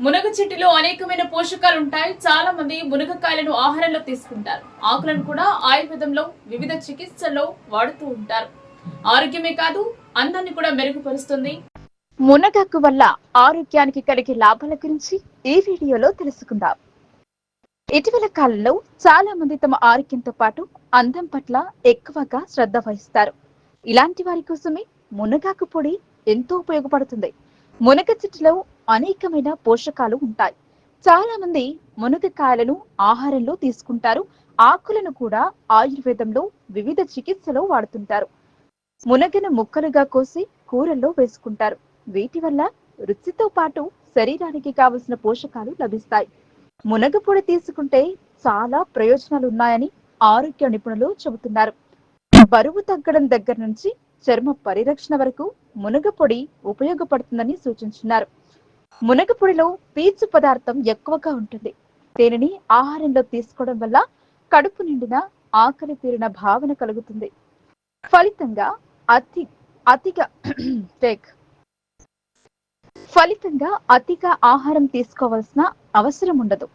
మునగ చెట్టులో అనేకమైన పోషకాలు ఉంటాయి. చాలా మంది మునగకాయలను ఆహారంలో తీసుకుంటారు. ఆకులను కూడా ఆయుర్వేదంలో వివిధ చికిత్సల్లో వాడుతూ ఉంటారు. ఆరోగ్యమే కాదు, అందాన్ని కూడా మెరుగుపరుస్తుంది. మునగాకు వల్ల ఆరోగ్యానికి కలిగే లాభాల గురించి ఈ వీడియోలో తెలుసుకుందాం. ఇటీవల కాలంలో చాలా మంది తమ ఆరోగ్యంతో పాటు అందం పట్ల ఎక్కువగా శ్రద్ధ వహిస్తారు. ఇలాంటి వారి కోసమే మునగాకు పొడి ఎంతో ఉపయోగపడుతుంది. మునగ చెట్టులో అనేకమైన పోషకాలు ఉంటాయి. చాలా మంది మునగకాయలను ఆహారంలో తీసుకుంటారు. ఆకులను కూడా ఆయుర్వేదంలో వివిధ చికిత్సలో వాడుతుంటారు. మునగను ముక్కలుగా కోసి కూరల్లో వేసుకుంటారు. వీటి వల్ల రుచితో పాటు శరీరానికి కావలసిన పోషకాలు లభిస్తాయి. మునగ పొడి తీసుకుంటే చాలా ప్రయోజనాలు ఉన్నాయని ఆరోగ్య నిపుణులు చెబుతున్నారు. బరువు తగ్గడం దగ్గర నుంచి చర్మ పరిరక్షణ వరకు మునగ పొడి ఉపయోగపడుతుందని సూచించున్నారు. మునగ పొడిలో పీచు పదార్థం ఎక్కువగా ఉంటుంది. దీనిని ఆహారంలో తీసుకోవడం వల్ల కడుపు నిండిన ఆకలి తీరిన భావన కలుగుతుంది. ఫలితంగా అతి అతిగా అతిగా ఆహారం తీసుకోవాల్సిన అవసరం ఉండదు.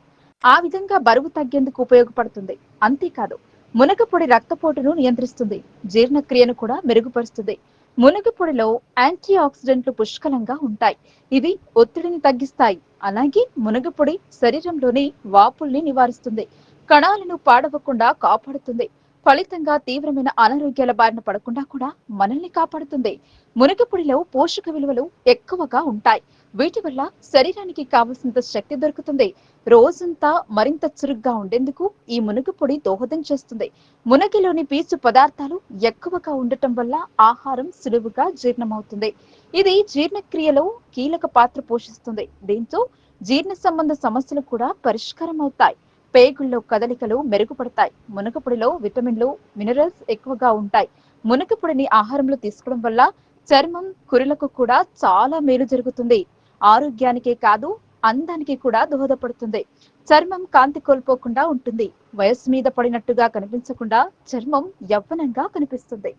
ఆ విధంగా బరువు తగ్గేందుకు ఉపయోగపడుతుంది. అంతేకాదు, మునగ పొడి రక్తపోటును నియంత్రిస్తుంది, జీర్ణక్రియను కూడా మెరుగుపరుస్తుంది. మునగ పొడిలో యాంటీ ఆక్సిడెంట్లు పుష్కలంగా ఉంటాయి. ఇవి ఒత్తిడిని తగ్గిస్తాయి. అలాగే మునగ పొడి శరీరంలోని వాపుల్ని నివారిస్తుంది, కణాలను పాడవకుండా కాపాడుతుంది. ఫలితంగా తీవ్రమైన అనారోగ్యాల బారిన పడకుండా కూడా మనల్ని కాపాడుతుంది. మునగ పొడిలో పోషక విలువలు ఎక్కువగా ఉంటాయి. వీటి వల్ల శరీరానికి కావలసినంత శక్తి దొరుకుతుంది. రోజంతా మరింత చురుగ్గా ఉండేందుకు ఈ మునగ పొడి దోహదం చేస్తుంది. మునగలోని పీచు పదార్థాలు ఎక్కువగా ఉండటం వల్ల ఆహారం సులువుగా జీర్ణమవుతుంది. ఇది జీర్ణక్రియలో కీలక పాత్ర పోషిస్తుంది. దీంతో జీర్ణ సంబంధ సమస్యలు కూడా పరిష్కారం అవుతాయి. పేగుల్లో కదలికలు మెరుగుపడతాయి. మునగపొడిలో విటమిన్లు, మినరల్స్ ఎక్కువగా ఉంటాయి. మునగపొడిని ఆహారంలో తీసుకోవడం వల్ల చర్మం, కురులకు కూడా చాలా మేలు జరుగుతుంది. ఆరోగ్యానికే కాదు, అందానికి కూడా దోహదపడుతుంది. చర్మం కాంతి కోల్పోకుండా ఉంటుంది. వయస్సు మీద పడినట్టుగా కనిపించకుండా చర్మం యవ్వనంగా కనిపిస్తుంది.